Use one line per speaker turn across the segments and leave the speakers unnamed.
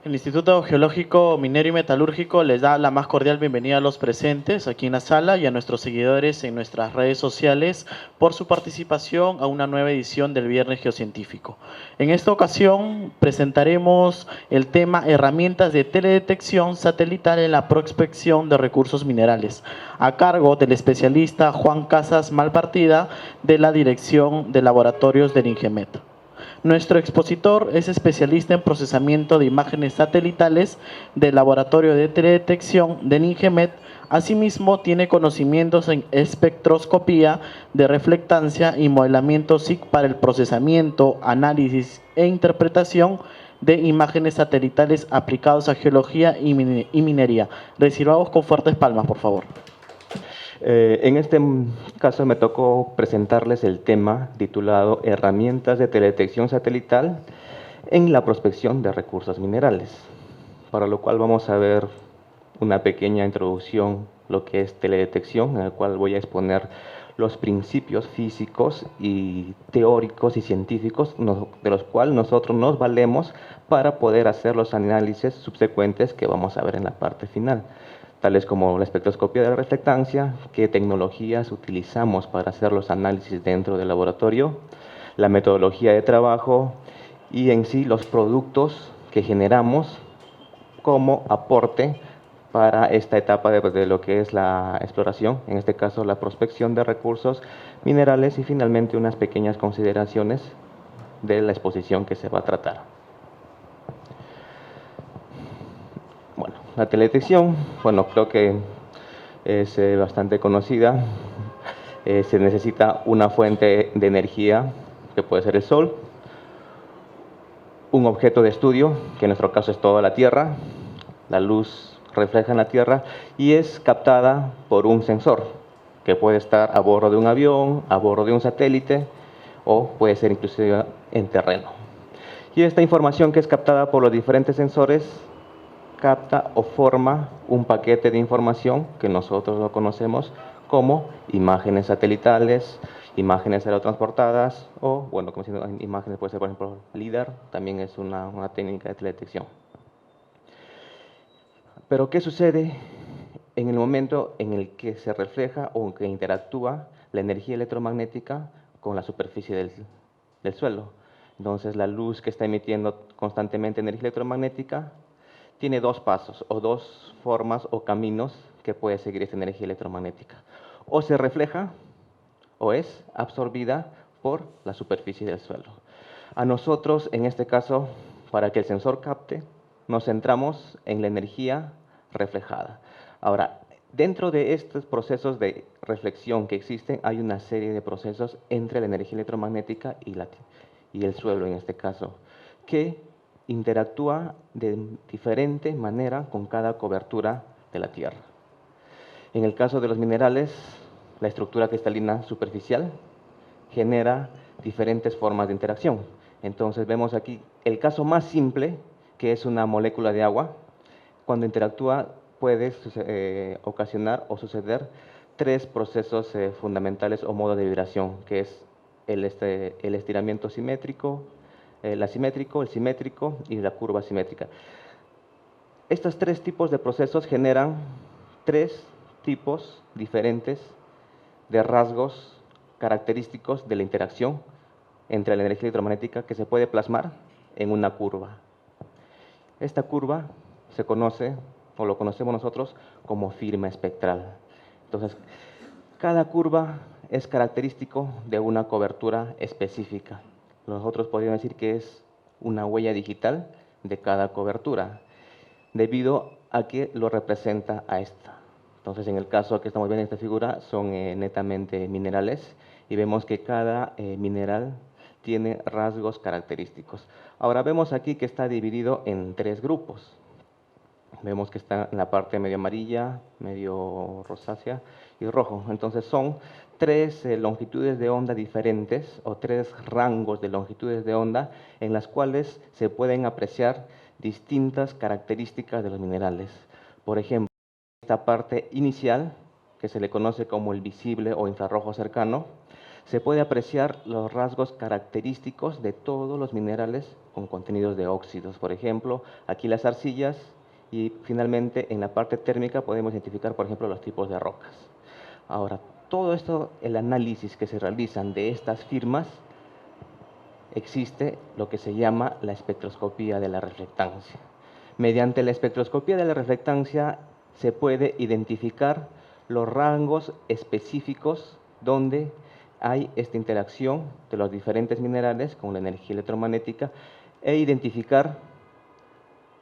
El Instituto Geológico, Minero y Metalúrgico les da la más cordial bienvenida a los presentes aquí en la sala y a nuestros seguidores en nuestras redes sociales por su participación a una nueva edición del Viernes Geocientífico. En esta ocasión presentaremos el tema Herramientas de teledetección satelital en la prospección de recursos minerales, a cargo del especialista Juan Casas Malpartida de la Dirección de Laboratorios del INGEMET. Nuestro expositor es especialista en procesamiento de imágenes satelitales del Laboratorio de Teledetección de INGEMET. Asimismo, tiene conocimientos en espectroscopía de reflectancia y modelamiento SIC para el procesamiento, análisis e interpretación de imágenes satelitales aplicados a geología y minería. Recibamos con fuertes palmas, por favor.
En este caso me tocó presentarles el tema titulado Herramientas de teledetección satelital en la prospección de recursos minerales, para lo cual vamos a ver una pequeña introducción, lo que es teledetección, en el cual voy a exponer los principios físicos y teóricos y científicos de los cuales nosotros nos valemos para poder hacer los análisis subsecuentes que vamos a ver en la parte final, tales como la espectroscopía de la reflectancia, qué tecnologías utilizamos para hacer los análisis dentro del laboratorio, la metodología de trabajo y en sí los productos que generamos como aporte para esta etapa de lo que es la exploración, en este caso la prospección de recursos minerales y finalmente unas pequeñas consideraciones de la exposición que se va a tratar. Bueno, la teledetección, bueno, creo que es bastante conocida. Se necesita una fuente de energía, que puede ser el sol, un objeto de estudio, que en nuestro caso es toda la Tierra, la luz refleja en la Tierra y es captada por un sensor, que puede estar a bordo de un avión, a bordo de un satélite o puede ser inclusive en terreno. Y esta información que es captada por los diferentes sensores capta o forma un paquete de información que nosotros lo conocemos como imágenes satelitales, imágenes aerotransportadas o, bueno, como diciendo, imágenes puede ser, por ejemplo, LIDAR, también es una técnica de teledetección. Pero, ¿qué sucede en el momento en el que se refleja o que interactúa la energía electromagnética con la superficie del suelo? Entonces, la luz que está emitiendo constantemente energía electromagnética tiene dos pasos o dos formas o caminos que puede seguir esta energía electromagnética. O se refleja o es absorbida por la superficie del suelo. A nosotros, en este caso, para que el sensor capte, nos centramos en la energía reflejada. Ahora, dentro de estos procesos de reflexión que existen, hay una serie de procesos entre la energía electromagnética y el suelo, en este caso, que interactúa de diferente manera con cada cobertura de la Tierra. En el caso de los minerales, la estructura cristalina superficial genera diferentes formas de interacción. Entonces vemos aquí el caso más simple, que es una molécula de agua. Cuando interactúa puede ocasionar o suceder tres procesos fundamentales o modos de vibración, que es el estiramiento simétrico, el asimétrico, el simétrico y la curva simétrica. Estos tres tipos de procesos generan tres tipos diferentes de rasgos característicos de la interacción entre la energía electromagnética que se puede plasmar en una curva. Esta curva se conoce, o lo conocemos nosotros, como firma espectral. Entonces, cada curva es característico de una cobertura específica. Nosotros podríamos decir que es una huella digital de cada cobertura, debido a que lo representa a esta. Entonces, en el caso que estamos viendo en esta figura, son netamente minerales y vemos que cada mineral tiene rasgos característicos. Ahora vemos aquí que está dividido en tres grupos. Vemos que está en la parte medio amarilla, medio rosácea y rojo. Entonces son tres longitudes de onda diferentes o tres rangos de longitudes de onda en las cuales se pueden apreciar distintas características de los minerales. Por ejemplo, esta parte inicial, que se le conoce como el visible o infrarrojo cercano, se puede apreciar los rasgos característicos de todos los minerales con contenidos de óxidos. Por ejemplo, aquí las arcillas y finalmente en la parte térmica podemos identificar, por ejemplo, los tipos de rocas. Ahora, todo esto, el análisis que se realizan de estas firmas, existe lo que se llama la espectroscopía de la reflectancia. Mediante la espectroscopía de la reflectancia se puede identificar los rangos específicos donde hay esta interacción de los diferentes minerales con la energía electromagnética e identificar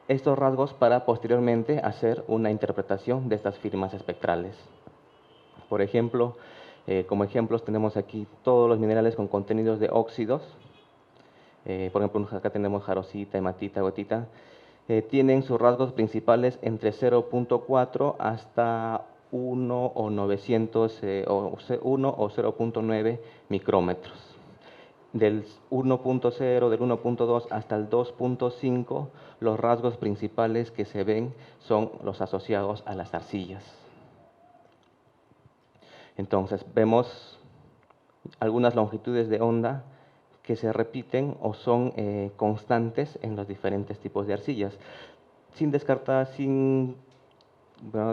estos rasgos para posteriormente hacer una interpretación de estas firmas espectrales. Por ejemplo, como ejemplos tenemos aquí todos los minerales con contenidos de óxidos. Por ejemplo, acá tenemos jarosita, hematita, gotita. Tienen sus rasgos principales entre 0.4 hasta 1 o 900 o 1 o 0.9 micrómetros. Del 1.0, del 1.2 hasta el 2.5, los rasgos principales que se ven son los asociados a las arcillas. Entonces, vemos algunas longitudes de onda que se repiten o son constantes en los diferentes tipos de arcillas, sin descartar,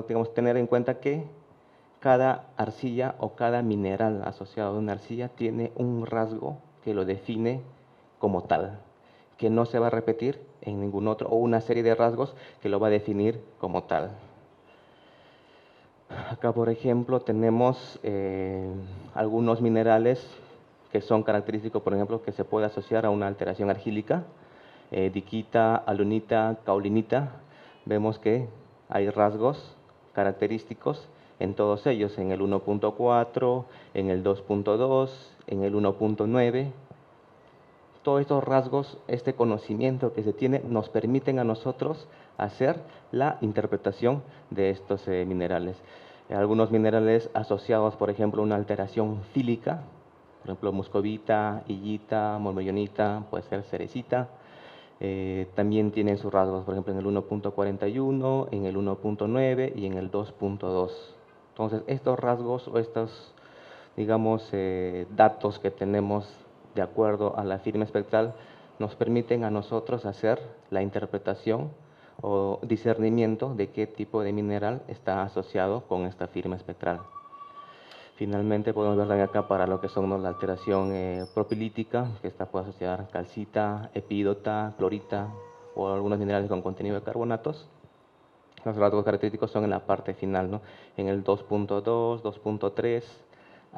digamos, tener en cuenta que cada arcilla o cada mineral asociado a una arcilla tiene un rasgo que lo define como tal, que no se va a repetir en ningún otro, o una serie de rasgos que lo va a definir como tal. Acá, por ejemplo, tenemos algunos minerales que son característicos, por ejemplo, que se puede asociar a una alteración argílica, diquita, alunita, caulinita. Vemos que hay rasgos característicos en todos ellos, en el 1.4, en el 2.2, en el 1.9. Todos estos rasgos, este conocimiento que se tiene, nos permiten a nosotros hacer la interpretación de estos minerales. Algunos minerales asociados, por ejemplo, a una alteración fílica, por ejemplo, muscovita, hillita, mormellonita, puede ser cerecita. También tienen sus rasgos, por ejemplo, en el 1.41, en el 1.9 y en el 2.2. Entonces, estos rasgos o estos, digamos, datos que tenemos de acuerdo a la firma espectral nos permiten a nosotros hacer la interpretación o discernimiento de qué tipo de mineral está asociado con esta firma espectral. Finalmente podemos ver acá para lo que son la alteración propilítica, que esta puede asociar calcita, epídota, clorita o algunos minerales con contenido de carbonatos. Los rasgos característicos son en la parte final, ¿no? En el 2.2, 2.3,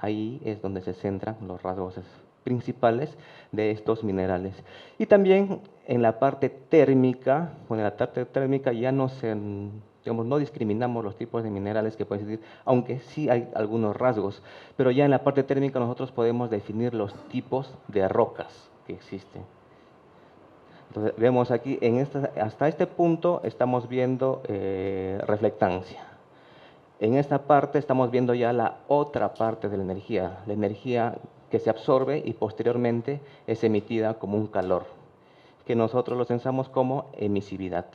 ahí es donde se centran los rasgos principales de estos minerales. Y también en la parte térmica, en la parte térmica ya no digamos, no discriminamos los tipos de minerales que pueden existir, aunque sí hay algunos rasgos, pero ya en la parte térmica nosotros podemos definir los tipos de rocas que existen. Entonces, vemos aquí, hasta este punto estamos viendo reflectancia. En esta parte estamos viendo ya la otra parte de la energía que se absorbe y posteriormente es emitida como un calor, que nosotros lo sensamos como emisividad.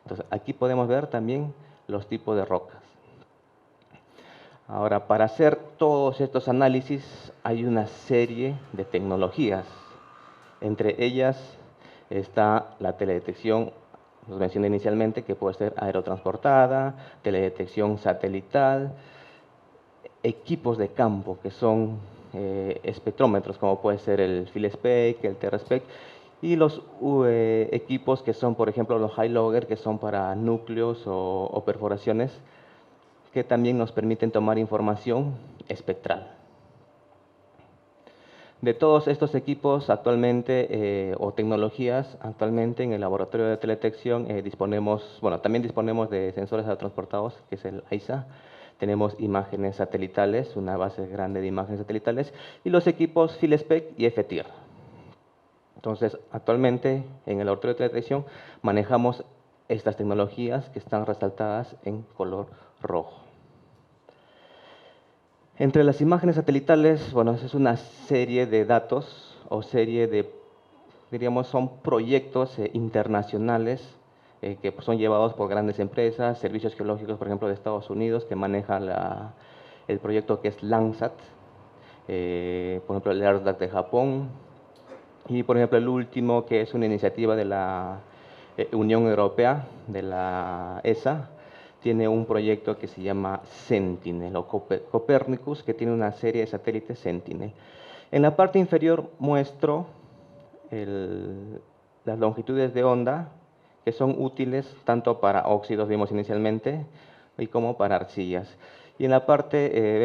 Entonces, aquí podemos ver también los tipos de rocas. Ahora, para hacer todos estos análisis hay una serie de tecnologías. Entre ellas está la teledetección, los mencioné inicialmente, que puede ser aerotransportada, teledetección satelital, equipos de campo que son espectrómetros, como puede ser el PhilSpec, el TerraSpec, y los equipos que son, por ejemplo, los high-logger, que son para núcleos o perforaciones, que también nos permiten tomar información espectral. De todos estos equipos actualmente, o tecnologías, actualmente en el laboratorio de teledetección también disponemos de sensores transportados, que es el AISA. Tenemos imágenes satelitales, una base grande de imágenes satelitales, y los equipos PhilSpec y FTIR. Entonces, actualmente en el laboratorio de teledetección manejamos estas tecnologías que están resaltadas en color rojo. Entre las imágenes satelitales, bueno, es una serie de datos o serie de, diríamos, son proyectos internacionales que son llevados por grandes empresas, servicios geológicos, por ejemplo, de Estados Unidos, que maneja el proyecto que es Landsat. por ejemplo, el ARSDAC de Japón, y por ejemplo el último, que es una iniciativa de la Unión Europea, de la ESA, tiene un proyecto que se llama Sentinel o Copernicus, que tiene una serie de satélites Sentinel. En la parte inferior muestro las longitudes de onda que son útiles tanto para óxidos, vimos inicialmente, y como para arcillas. Y en la parte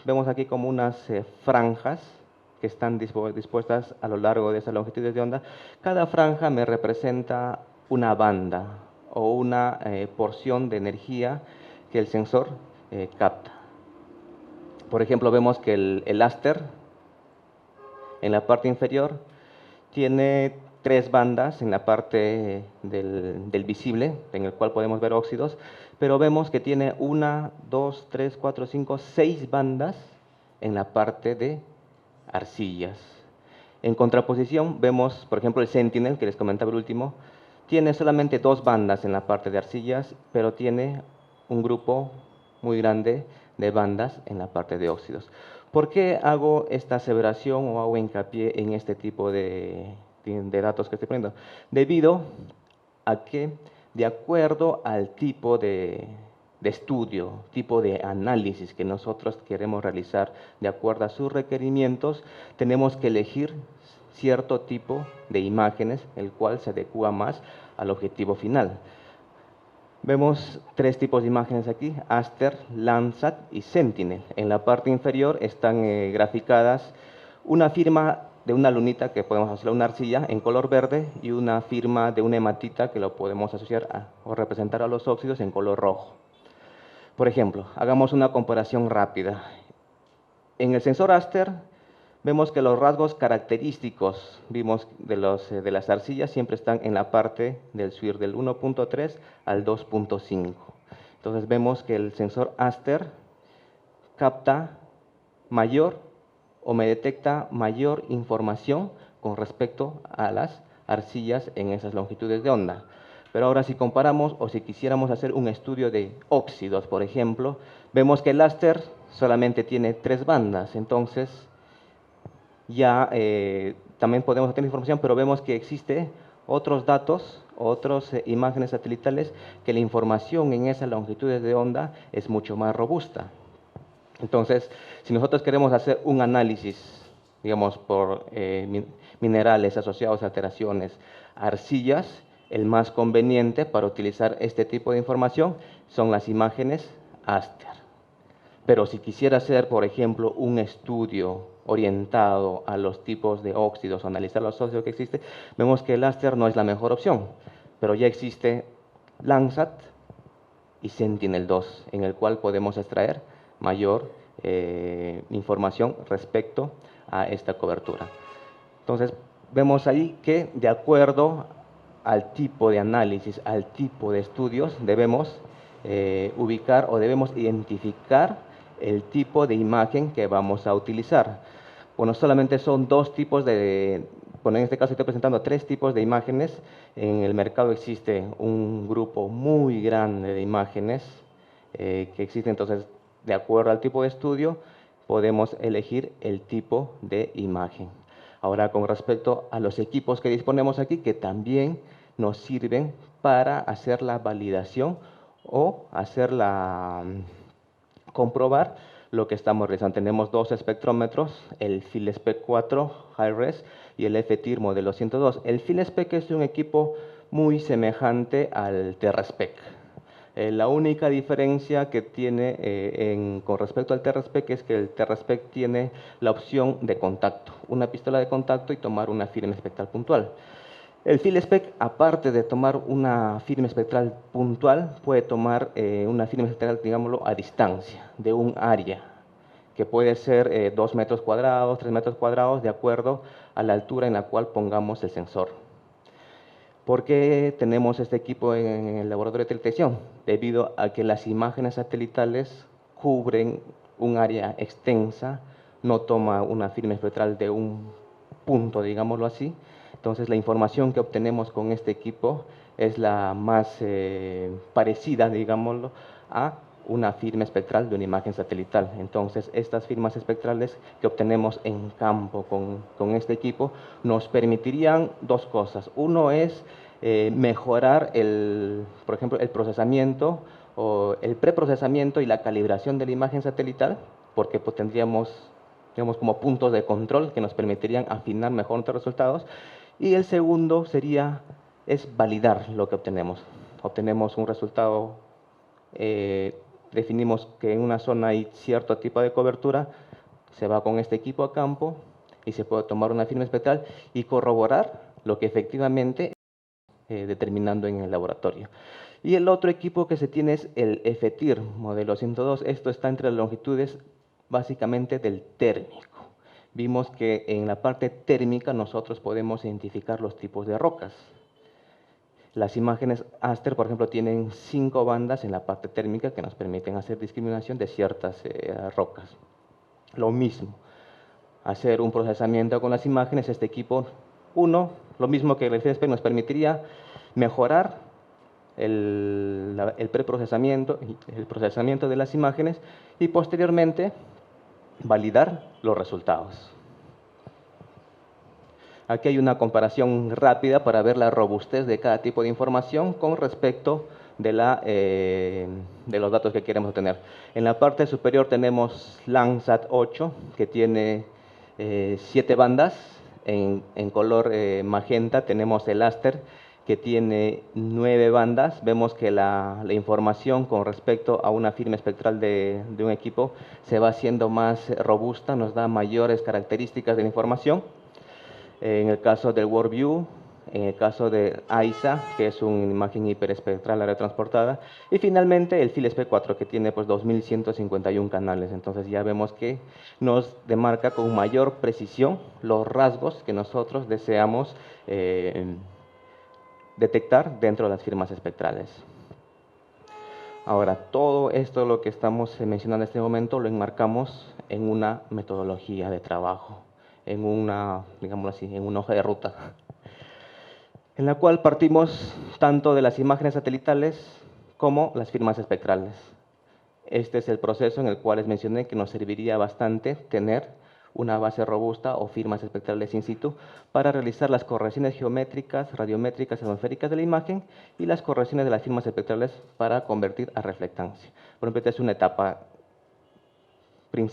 vemos aquí como unas franjas que están dispuestas a lo largo de esas longitudes de onda. Cada franja me representa una banda o una porción de energía que el sensor capta. Por ejemplo, vemos que el Aster en la parte inferior tiene 3 bandas en la parte del visible, en el cual podemos ver óxidos, pero vemos que tiene 1, 2, 3, 4, 5, 6 bandas en la parte de arcillas. En contraposición, vemos, por ejemplo, el Sentinel, que les comentaba el último, tiene solamente 2 bandas en la parte de arcillas, pero tiene un grupo muy grande de bandas en la parte de óxidos. ¿Por qué hago esta aseveración o hago hincapié en este tipo de datos que estoy poniendo? Debido a que, de acuerdo al tipo de estudio, tipo de análisis que nosotros queremos realizar, de acuerdo a sus requerimientos, tenemos que elegir cierto tipo de imágenes, el cual se adecua más al objetivo final. Vemos 3 tipos de imágenes aquí, Aster, Landsat y Sentinel. En la parte inferior están graficadas una firma de una lunita que podemos asociar a una arcilla en color verde y una firma de una hematita que lo podemos asociar o representar a los óxidos en color rojo. Por ejemplo, hagamos una comparación rápida. En el sensor Aster vemos que los rasgos característicos de las arcillas siempre están en la parte del SWIR del 1.3 al 2.5. Entonces vemos que el sensor Aster capta mayor o me detecta mayor información con respecto a las arcillas en esas longitudes de onda. Pero ahora si comparamos o si quisiéramos hacer un estudio de óxidos, por ejemplo, vemos que el Aster solamente tiene 3 bandas, entonces ya también podemos obtener información, pero vemos que existe otros datos, otras imágenes satelitales, que la información en esas longitudes de onda es mucho más robusta. Entonces, si nosotros queremos hacer un análisis, digamos, por minerales asociados a alteraciones, arcillas, el más conveniente para utilizar este tipo de información son las imágenes Aster. Pero si quisiera hacer, por ejemplo, un estudio orientado a los tipos de óxidos o analizar los óxidos que existen, vemos que el Aster no es la mejor opción, pero ya existe Landsat y Sentinel-2, en el cual podemos extraer mayor información respecto a esta cobertura. Entonces, vemos ahí que de acuerdo al tipo de análisis, al tipo de estudios, debemos ubicar o debemos identificar el tipo de imagen que vamos a utilizar. Bueno, solamente son 2 tipos bueno, en este caso estoy presentando 3 tipos de imágenes. En el mercado existe un grupo muy grande de imágenes que existen, entonces, de acuerdo al tipo de estudio, podemos elegir el tipo de imagen. Ahora, con respecto a los equipos que disponemos aquí, que también nos sirven para hacer la validación o comprobar lo que estamos realizando. Tenemos 2 espectrómetros, el PhilSpec 4 High-Res y el FTIR modelo 102. El PhilSpec es un equipo muy semejante al TerraSpec. La única diferencia que tiene con respecto al TerraSpec es que el TerraSpec tiene la opción de contacto, una pistola de contacto y tomar una firma espectral puntual. El PhilSpec, aparte de tomar una firma espectral puntual, puede tomar una firma espectral, digámoslo, a distancia, de un área, que puede ser 2 metros cuadrados, 3 metros cuadrados, de acuerdo a la altura en la cual pongamos el sensor. ¿Por qué tenemos este equipo en el laboratorio de detección? Debido a que las imágenes satelitales cubren un área extensa, no toma una firma espectral de un punto, digámoslo así. Entonces, la información que obtenemos con este equipo es la más parecida, digámoslo, a una firma espectral de una imagen satelital. Entonces, estas firmas espectrales que obtenemos en campo con este equipo nos permitirían dos cosas. Uno es mejorar, por ejemplo, el procesamiento o el preprocesamiento y la calibración de la imagen satelital, porque pues, tendríamos, digamos, como puntos de control que nos permitirían afinar mejor nuestros resultados. Y el segundo es validar lo que obtenemos. Obtenemos un resultado, definimos que en una zona hay cierto tipo de cobertura, se va con este equipo a campo y se puede tomar una firma espectral y corroborar lo que efectivamente determinando en el laboratorio. Y el otro equipo que se tiene es el FTIR, modelo 102. Esto está entre las longitudes básicamente del térmico. Vimos que en la parte térmica nosotros podemos identificar los tipos de rocas. Las imágenes Aster, por ejemplo, tienen 5 bandas en la parte térmica que nos permiten hacer discriminación de ciertas rocas. Lo mismo, hacer un procesamiento con las imágenes, este equipo 1, lo mismo que el FSP, nos permitiría mejorar el preprocesamiento, el procesamiento de las imágenes y posteriormente validar los resultados. Aquí hay una comparación rápida para ver la robustez de cada tipo de información con respecto de los datos que queremos obtener. En la parte superior tenemos Landsat 8, que tiene 7 bandas. En color magenta tenemos el Aster, que tiene 9 bandas. Vemos que la información con respecto a una firma espectral de un equipo se va haciendo más robusta, nos da mayores características de la información. En el caso del WorldView, en el caso de AISA, que es una imagen hiperespectral retransportada, y finalmente el PhilSP4, que tiene pues 2151 canales. Entonces ya vemos que nos demarca con mayor precisión los rasgos que nosotros deseamos detectar dentro de las firmas espectrales. Ahora, todo esto, lo que estamos mencionando en este momento, lo enmarcamos en una metodología de trabajo, en una, digámoslo así, en una hoja de ruta, en la cual partimos tanto de las imágenes satelitales como las firmas espectrales. Este es el proceso en el cual les mencioné que nos serviría bastante tener una base robusta o firmas espectrales in situ para realizar las correcciones geométricas, radiométricas y atmosféricas de la imagen y las correcciones de las firmas espectrales para convertir a reflectancia. Por ejemplo, esta es una etapa,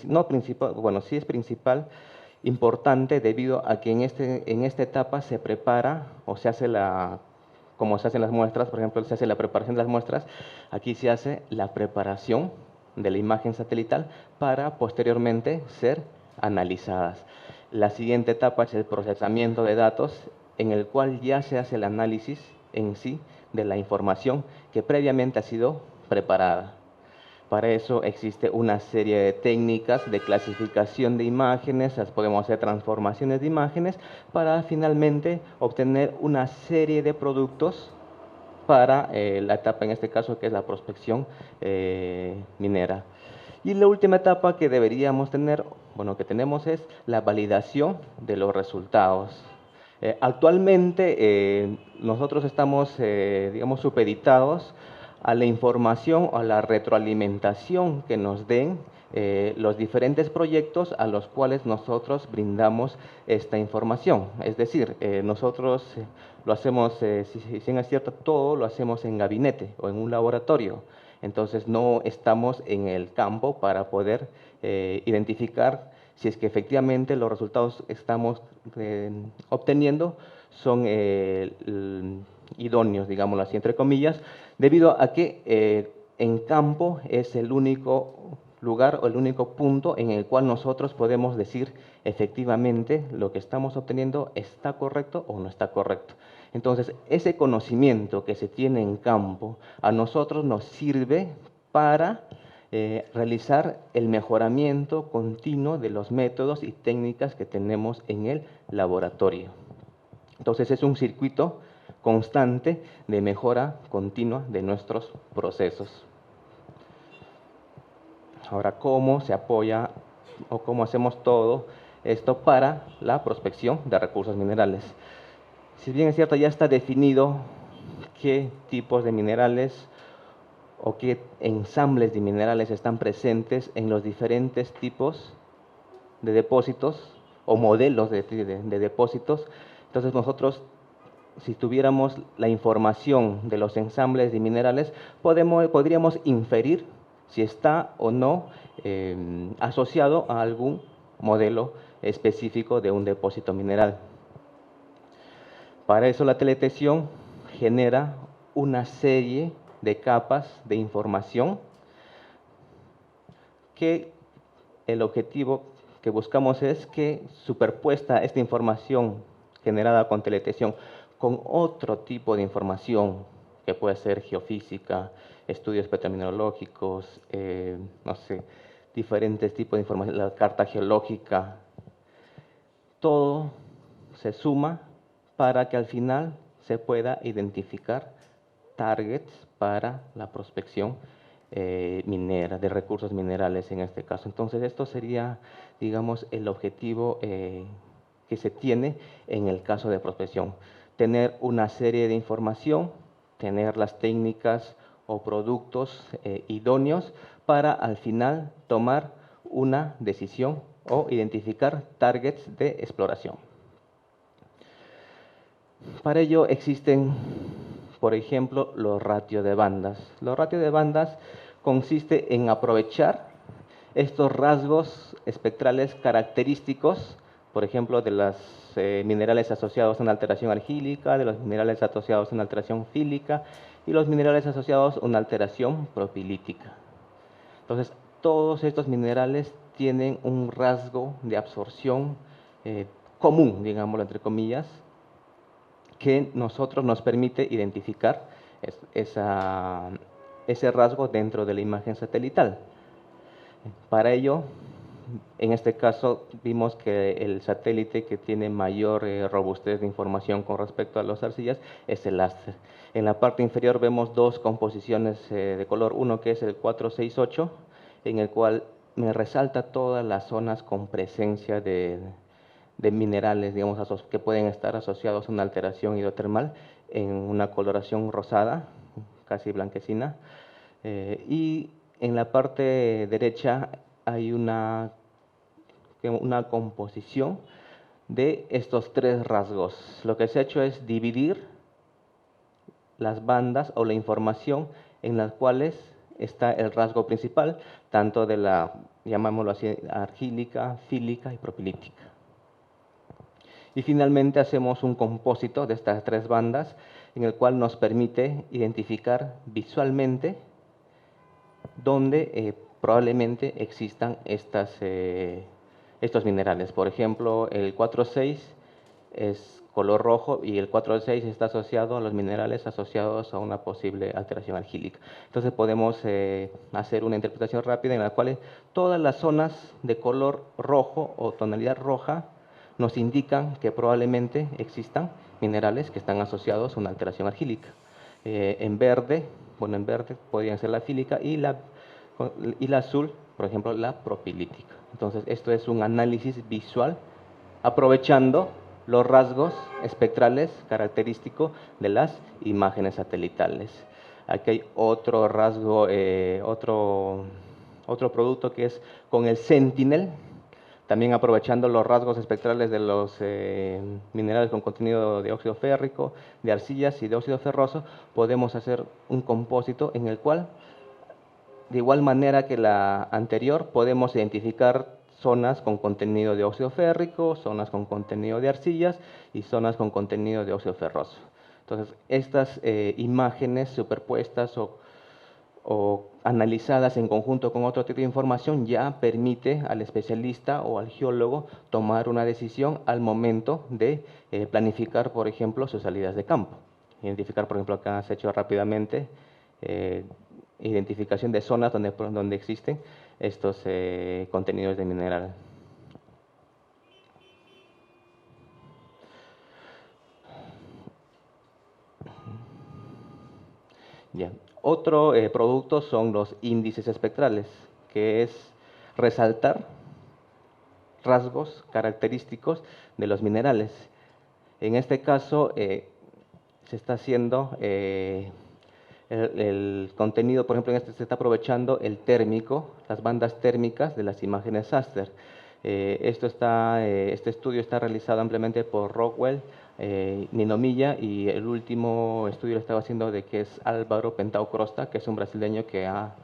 no principal, bueno, sí es principal, importante debido a que en esta etapa se prepara o se hace como se hacen las muestras, por ejemplo, se hace la preparación de las muestras, aquí se hace la preparación de la imagen satelital para posteriormente ser analizadas. La siguiente etapa es el procesamiento de datos, en el cual ya se hace el análisis en sí de la información que previamente ha sido preparada. Para eso existe una serie de técnicas de clasificación de imágenes, podemos hacer transformaciones de imágenes para finalmente obtener una serie de productos para la etapa en este caso que es la prospección minera. Y la última etapa que deberíamos tener, bueno, que tenemos es la validación de los resultados. Actualmente nosotros estamos, digamos, supeditados a la información o a la retroalimentación que nos den los diferentes proyectos a los cuales nosotros brindamos esta información. Es decir, nosotros lo hacemos, si es cierto, todo lo hacemos en gabinete o en un laboratorio. Entonces no estamos en el campo para poder identificar si es que efectivamente los resultados que estamos obteniendo son idóneos, digámoslo así, entre comillas, debido a que en campo es el único lugar o el único punto en el cual nosotros podemos decir efectivamente lo que estamos obteniendo está correcto o no está correcto. Entonces, ese conocimiento que se tiene en campo a nosotros nos sirve para realizar el mejoramiento continuo de los métodos y técnicas que tenemos en el laboratorio. Entonces, es un circuito constante de mejora continua de nuestros procesos. Ahora, ¿cómo se apoya o cómo hacemos todo esto para la prospección de recursos minerales? Si bien es cierto, ya está definido qué tipos de minerales o qué ensambles de minerales están presentes en los diferentes tipos de depósitos o modelos de depósitos. Entonces nosotros, si tuviéramos la información de los ensambles de minerales, podríamos inferir si está o no asociado a algún modelo específico de un depósito mineral. Para eso la teledetección genera una serie de capas de información que el objetivo que buscamos es que, superpuesta esta información generada con teledetección con otro tipo de información que puede ser geofísica, estudios petromineralógicos, no sé, diferentes tipos de información, la carta geológica, todo se suma para que al final se pueda identificar targets para la prospección minera, de recursos minerales en este caso. Entonces, esto sería, digamos, el objetivo que se tiene en el caso de prospección. Tener una serie de información, tener las técnicas o productos idóneos para al final tomar una decisión o identificar targets de exploración. Para ello existen, por ejemplo, los ratios de bandas. Los ratios de bandas consiste en aprovechar estos rasgos espectrales característicos, por ejemplo, de los minerales asociados a una alteración argílica, de los minerales asociados a una alteración fílica y los minerales asociados a una alteración propilítica. Entonces, todos estos minerales tienen un rasgo de absorción común, digámoslo entre comillas, que nosotros nos permite identificar ese rasgo dentro de la imagen satelital. Para ello, en este caso, vimos que el satélite que tiene mayor robustez de información con respecto a las arcillas es el Aster. En la parte inferior vemos dos composiciones de color, uno que es el 468, en el cual me resalta todas las zonas con presencia de minerales, digamos, que pueden estar asociados a una alteración hidrotermal en una coloración rosada, casi blanquecina. Y en la parte derecha hay una composición de estos tres rasgos. Lo que se ha hecho es dividir las bandas o la información en las cuales está el rasgo principal, tanto de la, llamémoslo así, argílica, fílica y propilítica. Y finalmente hacemos un compósito de estas tres bandas en el cual nos permite identificar visualmente dónde probablemente existan estos minerales. Por ejemplo, el 4,6 es color rojo y el 4,6 está asociado a los minerales asociados a una posible alteración argílica. Entonces podemos hacer una interpretación rápida en la cual todas las zonas de color rojo o tonalidad roja nos indican que probablemente existan minerales que están asociados a una alteración argílica. En verde podrían ser la fílica y la azul, por ejemplo, la propilítica. Entonces, esto es un análisis visual aprovechando los rasgos espectrales característicos de las imágenes satelitales. Aquí hay otro rasgo, otro producto que es con el Sentinel, también aprovechando los rasgos espectrales de los minerales con contenido de óxido férrico, de arcillas y de óxido ferroso, podemos hacer un compósito en el cual, de igual manera que la anterior, podemos identificar zonas con contenido de óxido férrico, zonas con contenido de arcillas y zonas con contenido de óxido ferroso. Entonces, estas imágenes superpuestas o analizadas en conjunto con otro tipo de información ya permite al especialista o al geólogo tomar una decisión al momento de planificar, por ejemplo, sus salidas de campo. Identificar, por ejemplo, acá se ha hecho rápidamente identificación de zonas donde existen estos contenidos de mineral. Ya. Otro producto son los índices espectrales, que es resaltar rasgos característicos de los minerales. En este caso se está haciendo el contenido, por ejemplo, en este se está aprovechando el térmico, las bandas térmicas de las imágenes raster. Este estudio está realizado ampliamente por Rockwell, Ninomiya, y el último estudio lo estaba haciendo de que es Álvaro Pentao Crosta, que es un brasileño que ha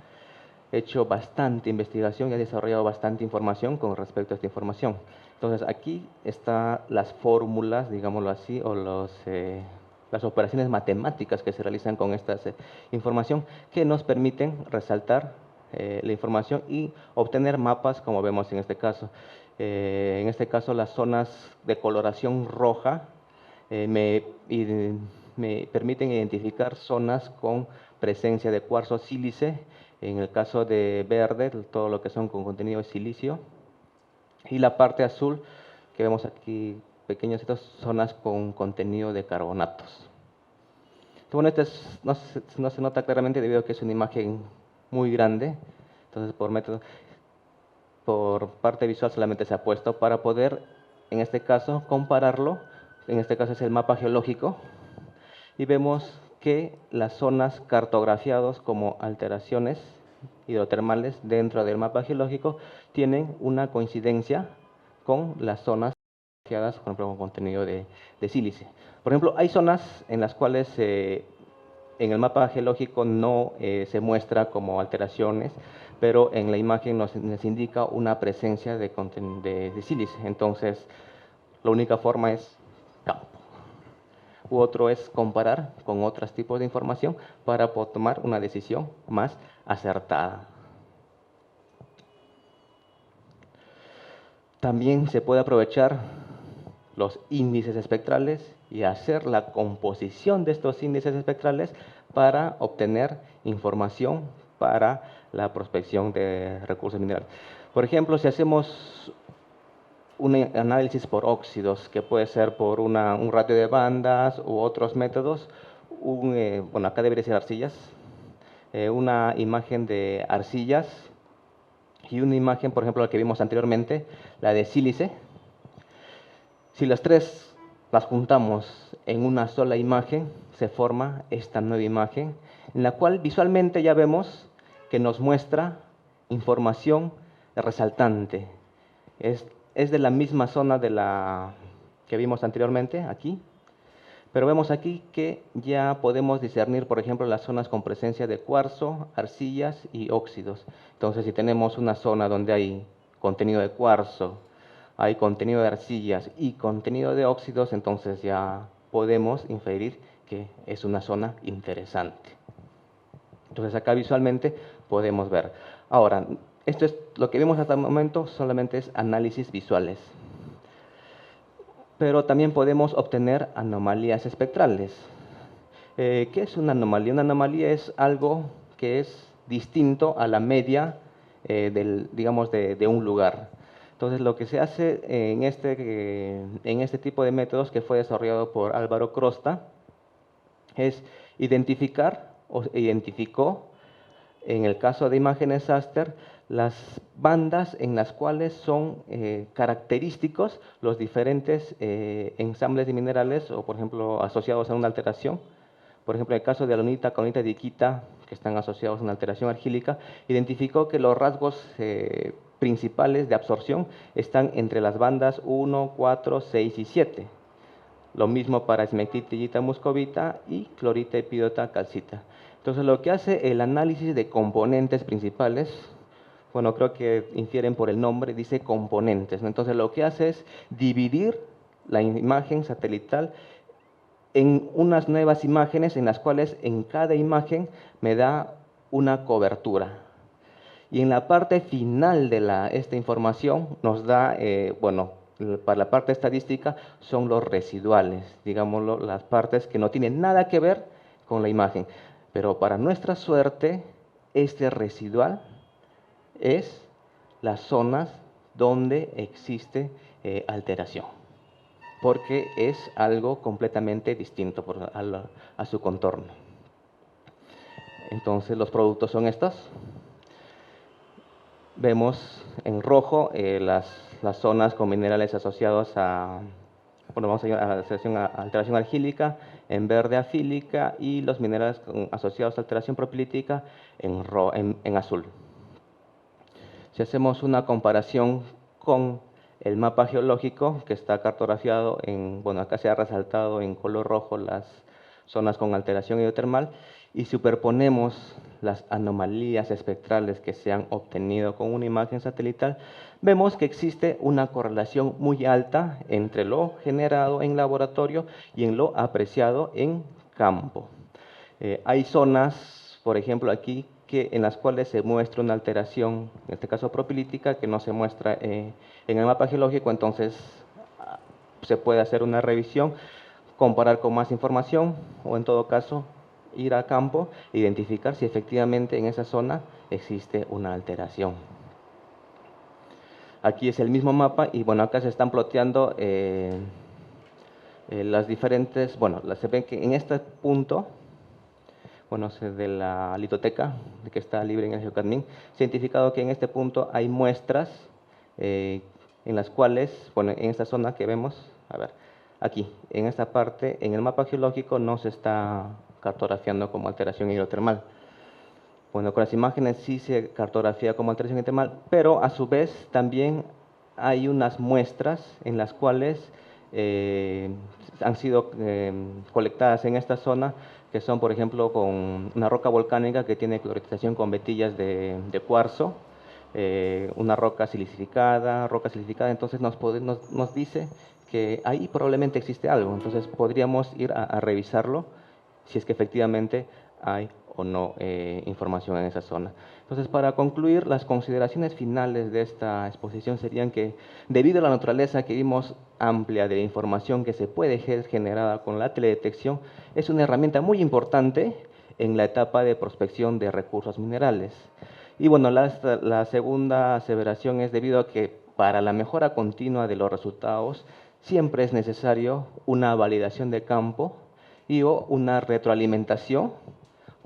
hecho bastante investigación y ha desarrollado bastante información con respecto a esta información. Entonces, aquí están las fórmulas, digámoslo así, o las operaciones matemáticas que se realizan con esta información que nos permiten resaltar la información y obtener mapas, como vemos en este caso. En este caso, las zonas de coloración roja me permiten identificar zonas con presencia de cuarzo sílice. En el caso de verde, todo lo que son con contenido de silicio. Y la parte azul, que vemos aquí, pequeñas estas zonas con contenido de carbonatos. Bueno, no se nota claramente debido a que es una imagen muy grande. Entonces, por parte visual solamente se ha puesto para poder, en este caso, compararlo. En este caso es el mapa geológico. Y vemos que las zonas cartografiadas como alteraciones hidrotermales dentro del mapa geológico tienen una coincidencia con las zonas cartografiadas, por ejemplo, con contenido de sílice. Por ejemplo, hay zonas en las cuales en el mapa geológico no se muestra como alteraciones, pero en la imagen nos indica una presencia de sílice. Entonces, la única forma es campo. U otro es comparar con otros tipos de información para poder tomar una decisión más acertada. También se puede aprovechar los índices espectrales y hacer la composición de estos índices espectrales para obtener información para la prospección de recursos minerales. Por ejemplo, si hacemos un análisis por óxidos, que puede ser por un ratio de bandas u otros métodos, bueno, acá debería ser arcillas, una imagen de arcillas y una imagen, por ejemplo, la que vimos anteriormente, la de sílice. Si las tres las juntamos en una sola imagen, se forma esta nueva imagen, en la cual visualmente ya vemos que nos muestra información resaltante. Es de la misma zona de la que vimos anteriormente, aquí, pero vemos aquí que ya podemos discernir, por ejemplo, las zonas con presencia de cuarzo, arcillas y óxidos. Entonces, si tenemos una zona donde hay contenido de cuarzo, hay contenido de arcillas y contenido de óxidos, entonces ya podemos inferir que es una zona interesante. Entonces, acá visualmente podemos ver. Ahora, esto es lo que vimos hasta el momento, solamente es análisis visuales. Pero también podemos obtener anomalías espectrales. ¿Qué es una anomalía? Una anomalía es algo que es distinto a la media digamos, de un lugar. Entonces, lo que se hace en este tipo de métodos que fue desarrollado por Álvaro Crosta es identificar o identificó, en el caso de imágenes raster, las bandas en las cuales son característicos los diferentes ensambles de minerales o, por ejemplo, asociados a una alteración. Por ejemplo, en el caso de alunita, caunita, diquita, que están asociados a una alteración argílica, identificó que los rasgos principales de absorción están entre las bandas 1, 4, 6 y 7. Lo mismo para esmectita, muscovita y clorita, epidota, calcita. Entonces, lo que hace el análisis de componentes principales, bueno, creo que infieren por el nombre, dice componentes, ¿no? Entonces, lo que hace es dividir la imagen satelital en unas nuevas imágenes en las cuales en cada imagen me da una cobertura. Y en la parte final de esta información nos da, bueno, para la parte estadística son los residuales, digámoslo, las partes que no tienen nada que ver con la imagen. Pero para nuestra suerte, este residual es las zonas donde existe alteración, porque es algo completamente distinto a su contorno. Entonces, los productos son estos. Vemos en rojo las zonas con minerales asociados a, bueno, vamos a ir a la alteración argílica. en verde afílica y los minerales asociados a alteración propilítica en azul. Si hacemos una comparación con el mapa geológico que está cartografiado bueno, acá se ha resaltado en color rojo las zonas con alteración hidrotermal y superponemos las anomalías espectrales que se han obtenido con una imagen satelital, vemos que existe una correlación muy alta entre lo generado en laboratorio y en lo apreciado en campo. Hay zonas, por ejemplo aquí, en las cuales se muestra una alteración, en este caso propilítica, que no se muestra en el mapa geológico, entonces se puede hacer una revisión, comparar con más información o en todo caso ir a campo e identificar si efectivamente en esa zona existe una alteración. Aquí es el mismo mapa y bueno, acá se están ploteando las diferentes, bueno, se ve que en este punto, bueno, de la litoteca, que está libre en el Geocadmín, se ha identificado que en este punto hay muestras en las cuales, bueno, en esta zona que vemos, a ver, aquí, en esta parte, en el mapa geológico no se está cartografiando como alteración hidrotermal. Bueno, con las imágenes sí se cartografía como alteración hidrotermal, pero a su vez también hay unas muestras en las cuales han sido colectadas en esta zona, que son, por ejemplo, con una roca volcánica que tiene cloritización con vetillas de cuarzo, una roca silicificada, entonces nos dice que ahí probablemente existe algo, entonces podríamos ir a revisarlo si es que efectivamente hay o no información en esa zona. Entonces, para concluir, las consideraciones finales de esta exposición serían que, debido a la naturaleza que vimos amplia de la información que se puede ser generada con la teledetección, es una herramienta muy importante en la etapa de prospección de recursos minerales. Y bueno, la segunda aseveración es debido a que para la mejora continua de los resultados siempre es necesario una validación de campo y o una retroalimentación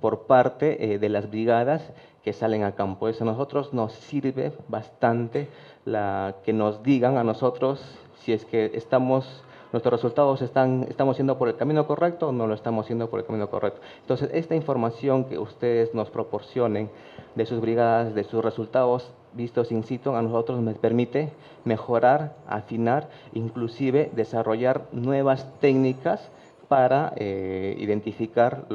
por parte de las brigadas que salen a campo. Eso a nosotros nos sirve bastante que nos digan a nosotros si es que nuestros resultados estamos yendo por el camino correcto o no lo estamos yendo por el camino correcto. Entonces, esta información que ustedes nos proporcionen de sus brigadas, de sus resultados vistos in situ, a nosotros nos permite mejorar, afinar, inclusive desarrollar nuevas técnicas para identificar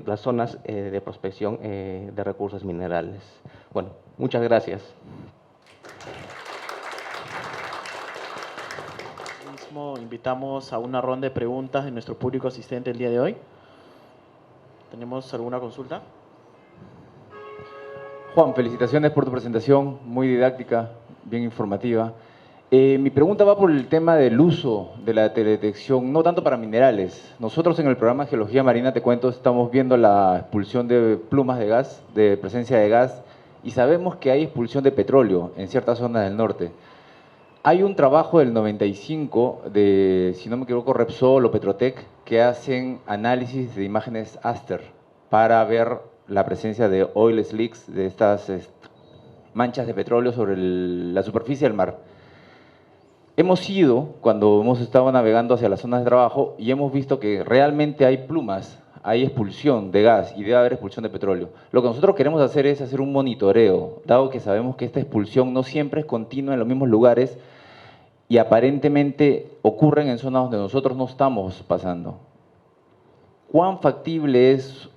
las zonas de prospección de recursos minerales. Bueno, muchas gracias.
Asimismo, invitamos a una ronda de preguntas de nuestro público asistente el día de hoy. ¿Tenemos alguna consulta?
Juan, felicitaciones por tu presentación, muy didáctica, bien informativa. Mi pregunta va por el tema del uso de la teledetección, no tanto para minerales. Nosotros en el programa Geología Marina, te cuento, estamos viendo la expulsión de plumas de gas, de presencia de gas, y sabemos que hay expulsión de petróleo en ciertas zonas del norte. Hay un trabajo del 95 de, si no me equivoco, Repsol o Petrotec, que hacen análisis de imágenes Aster para ver la presencia de oil slicks, de estas manchas de petróleo sobre la superficie del mar. Hemos ido, cuando hemos estado navegando hacia las zonas de trabajo, y hemos visto que realmente hay plumas, hay expulsión de gas y debe haber expulsión de petróleo. Lo que nosotros queremos hacer es hacer un monitoreo, dado que sabemos que esta expulsión no siempre es continua en los mismos lugares y aparentemente ocurren en zonas donde nosotros no estamos pasando. ¿Cuán factible es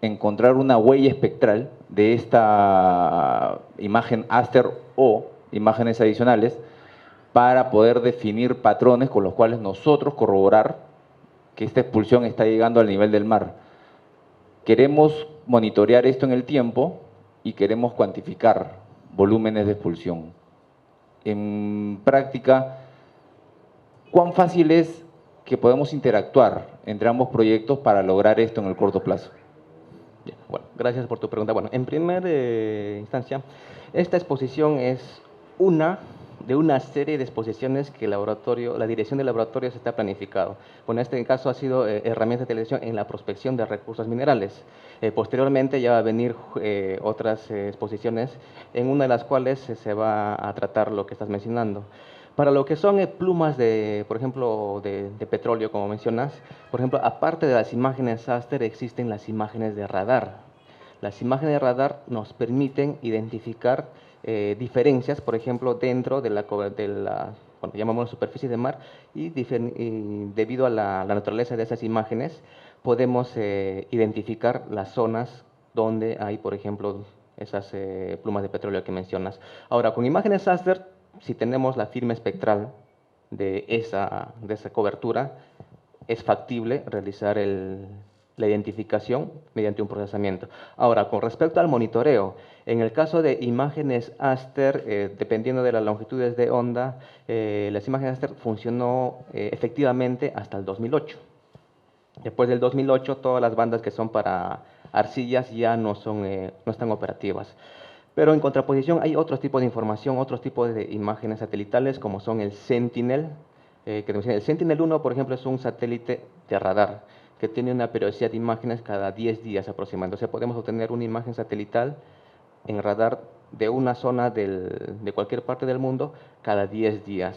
encontrar una huella espectral de esta imagen Aster o imágenes adicionales para poder definir patrones con los cuales nosotros corroborar que esta expulsión está llegando al nivel del mar? Queremos monitorear esto en el tiempo y queremos cuantificar volúmenes de expulsión. En práctica, ¿cuán fácil es que podemos interactuar entre ambos proyectos para lograr esto en el corto plazo?
Bien, bueno, gracias por tu pregunta. Bueno, en primera instancia, esta exposición es una de una serie de exposiciones que la dirección del laboratorio se está planificado. Bueno, en este caso ha sido herramienta de televisión en la prospección de recursos minerales. Posteriormente ya va a venir otras exposiciones, en una de las cuales se va a tratar lo que estás mencionando. Para lo que son plumas de, por ejemplo, de petróleo, como mencionas, por ejemplo, aparte de las imágenes ASTER, existen las imágenes de radar. Las imágenes de radar nos permiten identificar diferencias, por ejemplo, dentro de bueno, llamamos superficie de mar, y debido a la naturaleza de esas imágenes, podemos identificar las zonas donde hay, por ejemplo, esas plumas de petróleo que mencionas. Ahora, con imágenes ASTER, si tenemos la firma espectral de esa cobertura, es factible realizar la identificación mediante un procesamiento. Ahora, con respecto al monitoreo, en el caso de imágenes ASTER, dependiendo de las longitudes de onda, las imágenes ASTER funcionó efectivamente hasta el 2008. Después del 2008, todas las bandas que son para arcillas ya no están operativas. Pero en contraposición hay otros tipos de información, otros tipos de imágenes satelitales, como son el Sentinel, el Sentinel-1, por ejemplo, es un satélite de radar que tiene una periodicidad de imágenes cada 10 días aproximadamente. O sea, podemos obtener una imagen satelital en radar de una zona de cualquier parte del mundo cada 10 días.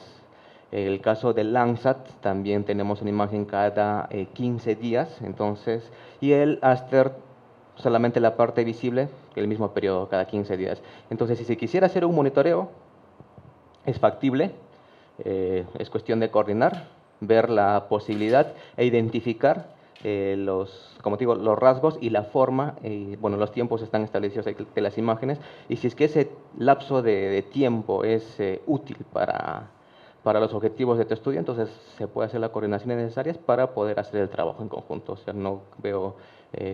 En el caso del Landsat, también tenemos una imagen cada 15 días, entonces, y el Aster, solamente la parte visible, el mismo periodo, cada 15 días. Entonces, si se quisiera hacer un monitoreo, es factible, es cuestión de coordinar, ver la posibilidad e identificar como te digo, los rasgos y la forma, bueno, los tiempos están establecidos de las imágenes, y si es que ese lapso de tiempo es útil para los objetivos de tu estudio, entonces se puede hacer las coordinaciones necesarias para poder hacer el trabajo en conjunto. O sea, no veo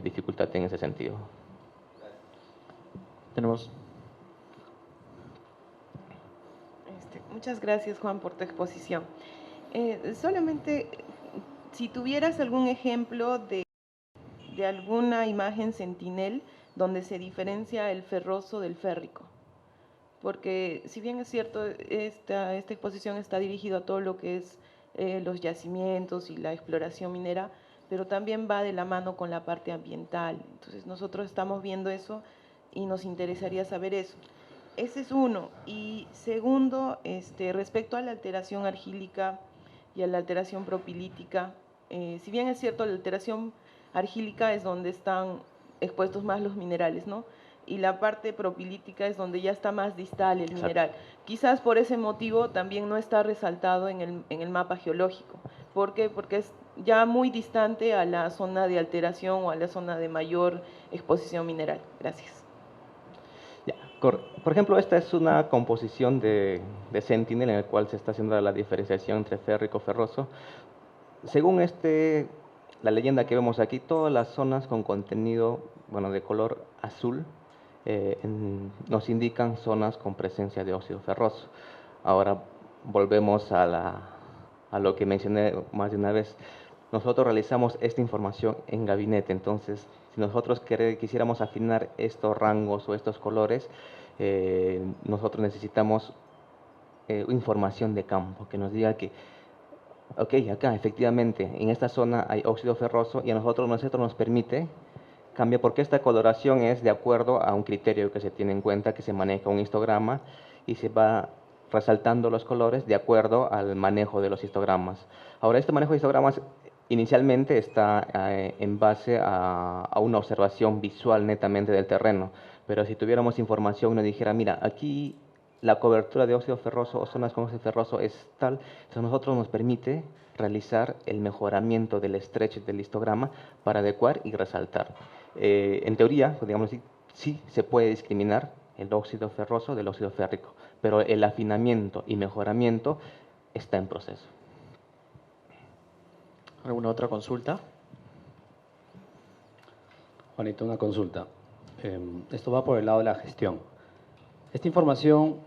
dificultad en ese sentido.
Tenemos.
Muchas gracias, Juan, por tu exposición. Solamente, si tuvieras algún ejemplo de alguna imagen Sentinel donde se diferencia el ferroso del férrico. Porque si bien es cierto, esta exposición está dirigida a todo lo que es los yacimientos y la exploración minera, pero también va de la mano con la parte ambiental. Entonces nosotros estamos viendo eso y nos interesaría saber eso. Ese es uno. Y segundo, respecto a la alteración argílica y a la alteración propilítica, si bien es cierto, la alteración argílica es donde están expuestos más los minerales, ¿no? Y la parte propilítica es donde ya está más distal el mineral. Quizás por ese motivo también no está resaltado en el mapa geológico. ¿Por qué? Porque es ya muy distante a la zona de alteración o a la zona de mayor exposición mineral. Gracias.
Ya. Por ejemplo, esta es una composición de Sentinel en el cual se está haciendo la diferenciación entre férrico y ferroso. Según la leyenda que vemos aquí, todas las zonas con contenido, bueno, de color azul nos indican zonas con presencia de óxido ferroso. Ahora volvemos a lo que mencioné más de una vez. Nosotros realizamos esta información en gabinete, entonces si nosotros quisiéramos afinar estos rangos o estos colores, nosotros necesitamos información de campo que nos diga que, ok, acá efectivamente en esta zona hay óxido ferroso, y a nosotros nos permite cambiar, porque esta coloración es de acuerdo a un criterio que se tiene en cuenta, que se maneja un histograma y se va resaltando los colores de acuerdo al manejo de los histogramas. Ahora, este manejo de histogramas inicialmente está en base a una observación visual netamente del terreno, pero si tuviéramos información nos dijera, mira, aquí la cobertura de óxido ferroso o zonas con óxido ferroso es tal, entonces a nosotros nos permite realizar el mejoramiento del stretch del histograma para adecuar y resaltar. En teoría, digamos así, sí se puede discriminar el óxido ferroso del óxido férrico, pero el afinamiento y mejoramiento está en proceso.
¿Alguna otra consulta?
Juanito, una consulta. Esto va por el lado de la gestión. Esta información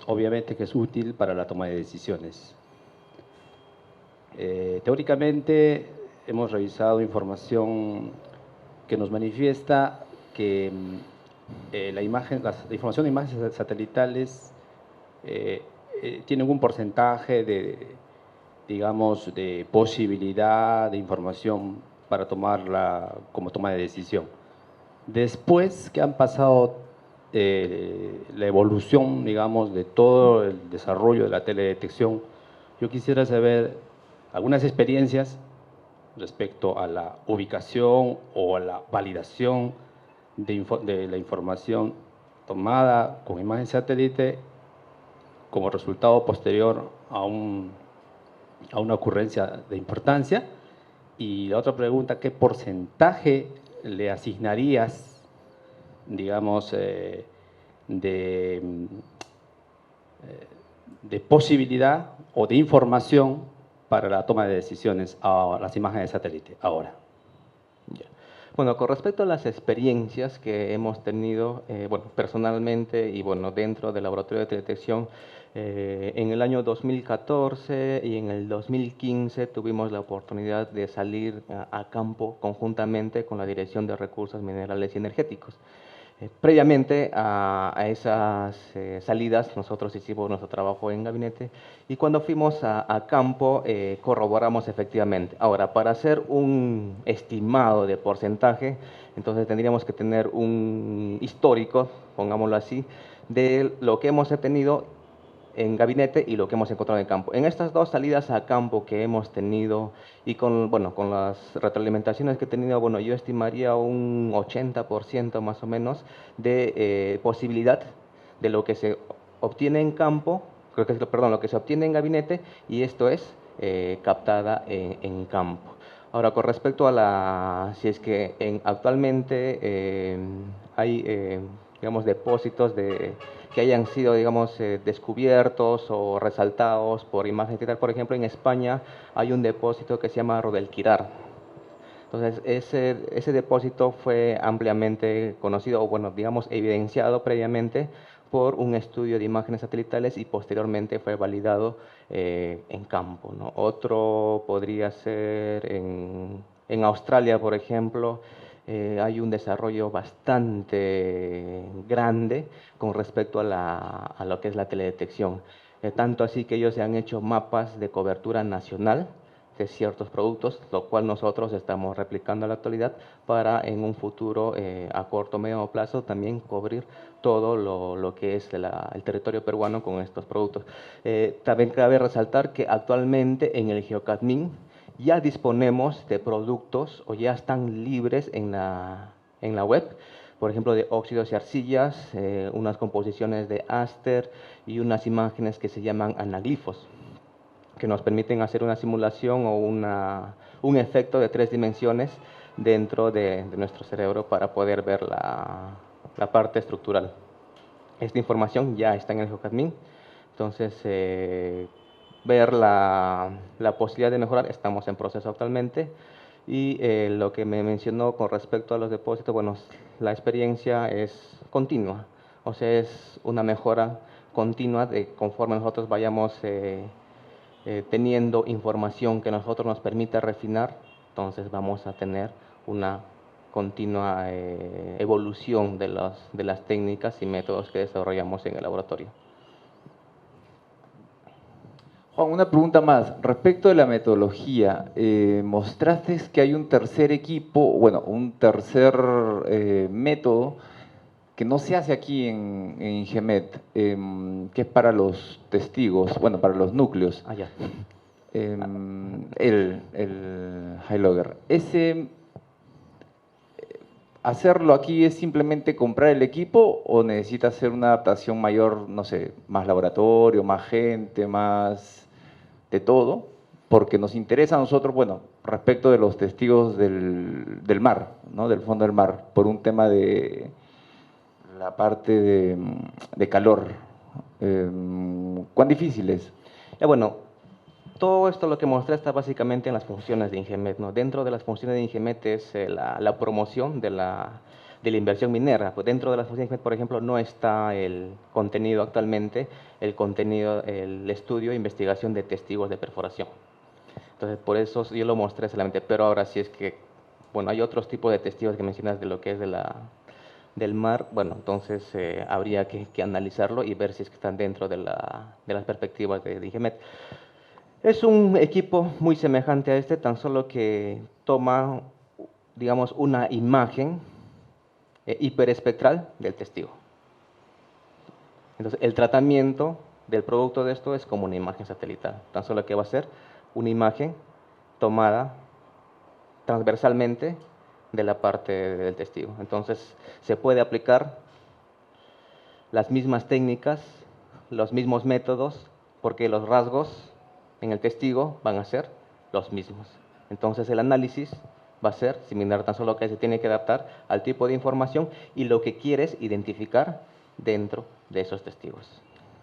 obviamente que es útil para la toma de decisiones. Teóricamente hemos revisado información que nos manifiesta que la información de imágenes satelitales tienen un porcentaje digamos, de posibilidad de información para tomarla como toma de decisión. Después que han pasado la evolución, digamos, de todo el desarrollo de la teledetección, yo quisiera saber algunas experiencias respecto a la ubicación o a la validación de la información tomada con imagen satélite como resultado posterior a una ocurrencia de importancia. Y la otra pregunta, ¿qué porcentaje le asignarías, digamos, de posibilidad o de información para la toma de decisiones a las imágenes de satélite ahora?
Ya. Bueno, con respecto a las experiencias que hemos tenido, bueno, personalmente y bueno, dentro del laboratorio de teledetección, en el año 2014 y en el 2015 tuvimos la oportunidad de salir a campo conjuntamente con la Dirección de Recursos Minerales y Energéticos. Previamente a esas salidas, nosotros hicimos nuestro trabajo en gabinete y cuando fuimos a campo corroboramos efectivamente. Ahora, para hacer un estimado de porcentaje, entonces tendríamos que tener un histórico, pongámoslo así, de lo que hemos tenido en gabinete y lo que hemos encontrado en campo. En estas dos salidas a campo que hemos tenido y con, bueno, con las retroalimentaciones que he tenido, bueno, yo estimaría un 80% más o menos de posibilidad de lo que se obtiene en campo, creo que es, perdón, lo que se obtiene en gabinete y esto es captada en campo. Ahora, con respecto a la, si es que actualmente hay, digamos, depósitos que hayan sido, digamos, descubiertos o resaltados por imagen digital. Por ejemplo, en España hay un depósito que se llama Rodelquirar. Entonces, ese depósito fue ampliamente conocido, o bueno, digamos, evidenciado previamente por un estudio de imágenes satelitales y posteriormente fue validado en campo, ¿no? Otro podría ser en Australia, por ejemplo, hay un desarrollo bastante grande con respecto a lo que es la teledetección. Tanto así que ellos se han hecho mapas de cobertura nacional de ciertos productos, lo cual nosotros estamos replicando en la actualidad para en un futuro a corto o medio plazo también cubrir todo lo que es el territorio peruano con estos productos. También cabe resaltar que actualmente en el Geocadmin ya disponemos de productos o ya están libres en la web, por ejemplo, de óxidos y arcillas, unas composiciones de Aster y unas imágenes que se llaman anaglifos, que nos permiten hacer una simulación o un efecto de 3 dimensiones dentro de nuestro cerebro para poder ver la parte estructural. Esta información ya está en el Geocadmin, entonces ver la posibilidad de mejorar, estamos en proceso actualmente. Y lo que me mencionó con respecto a los depósitos, bueno, la experiencia es continua, o sea, es una mejora continua de conforme nosotros vayamos teniendo información que nosotros nos permita refinar, entonces vamos a tener una continua evolución de las técnicas y métodos que desarrollamos en el laboratorio.
Juan, una pregunta más. Respecto de la metodología, mostraste que hay un tercer equipo, bueno, un tercer método que no se hace aquí en INGEMET, que es para los testigos, bueno, para los núcleos.
Ah, ya.
El HiLogger. ¿Hacerlo aquí es simplemente comprar el equipo o necesita hacer una adaptación mayor, no sé, más laboratorio, más gente, más de todo? Porque nos interesa a nosotros, bueno, respecto de los testigos del mar, ¿no? Del fondo del mar, por un tema de la parte de calor. ¿Cuán difícil es?
Bueno, todo esto lo que mostré está básicamente en las funciones de INGEMET, ¿no? Dentro de las funciones de INGEMET es la promoción de la inversión minera. Pues dentro de las funciones de INGEMET, por ejemplo, no está el contenido actualmente, el estudio e investigación de testigos de perforación. Entonces, por eso yo lo mostré solamente, pero ahora sí es que, bueno, hay otros tipos de testigos que mencionas de lo que es del mar, bueno, entonces habría que analizarlo y ver si es que están dentro de las perspectivas de INGEMET. Es un equipo muy semejante a este, tan solo que toma, digamos, una imagen hiperespectral del testigo. Entonces, el tratamiento del producto de esto es como una imagen satelital. Tan solo que va a ser una imagen tomada transversalmente de la parte del testigo. Entonces, se puede aplicar las mismas técnicas, los mismos métodos, porque los rasgos en el testigo van a ser los mismos. Entonces, el análisis va a ser similar, tan solo que se tiene que adaptar al tipo de información y lo que quieres identificar dentro de esos testigos.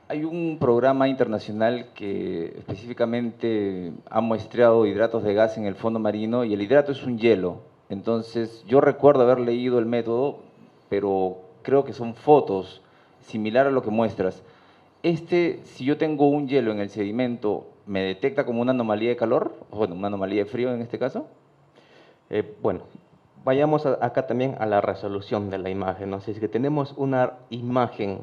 Hay un programa internacional que específicamente ha muestreado hidratos de gas en el fondo marino y el hidrato es un hielo. Entonces, yo recuerdo haber leído el método, pero creo que son fotos similar a lo que muestras. Si yo tengo un hielo en el sedimento, ¿me detecta como una anomalía de calor? O bueno, una anomalía de frío en este caso.
Bueno, vayamos acá también a la resolución de la imagen, ¿no? Si es que tenemos una imagen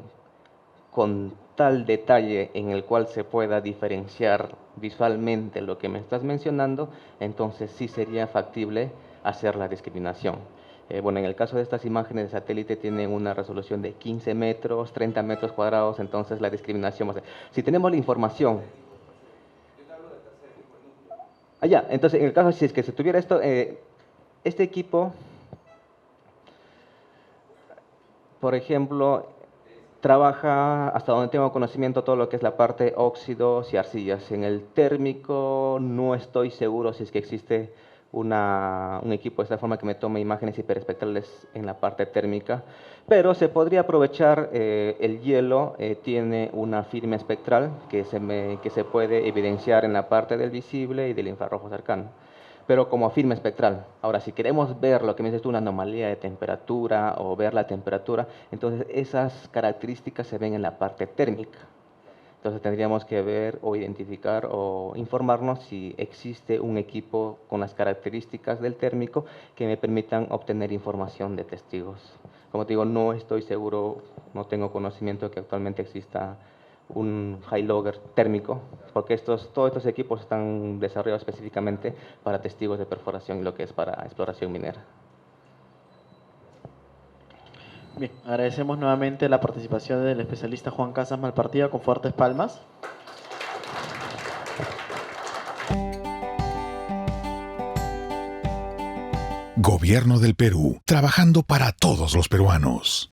con tal detalle en el cual se pueda diferenciar visualmente lo que me estás mencionando, entonces sí sería factible hacer la discriminación. Bueno, en el caso de estas imágenes de satélite tienen una resolución de 15 metros, 30 metros cuadrados, entonces la discriminación va a ser... Si tenemos la información... ya, entonces en el caso si es que se tuviera esto, este equipo, por ejemplo, trabaja, hasta donde tengo conocimiento, todo lo que es la parte óxidos y arcillas. En el térmico no estoy seguro si es que existe un equipo de esta forma que me tome imágenes hiperespectrales en la parte térmica, pero se podría aprovechar, el hielo tiene una firma espectral que se puede evidenciar en la parte del visible y del infrarrojo cercano, pero como firma espectral. Ahora, si queremos ver lo que me dices tú, una anomalía de temperatura o ver la temperatura, entonces esas características se ven en la parte térmica. Entonces tendríamos que ver o identificar o informarnos si existe un equipo con las características del térmico que me permitan obtener información de testigos. Como te digo, no estoy seguro, no tengo conocimiento de que actualmente exista un high-logger térmico, porque todos estos equipos están desarrollados específicamente para testigos de perforación y lo que es para exploración minera.
Bien, agradecemos nuevamente la participación del especialista Juan Casas Malpartida con fuertes palmas.
Gobierno del Perú, trabajando para todos los peruanos.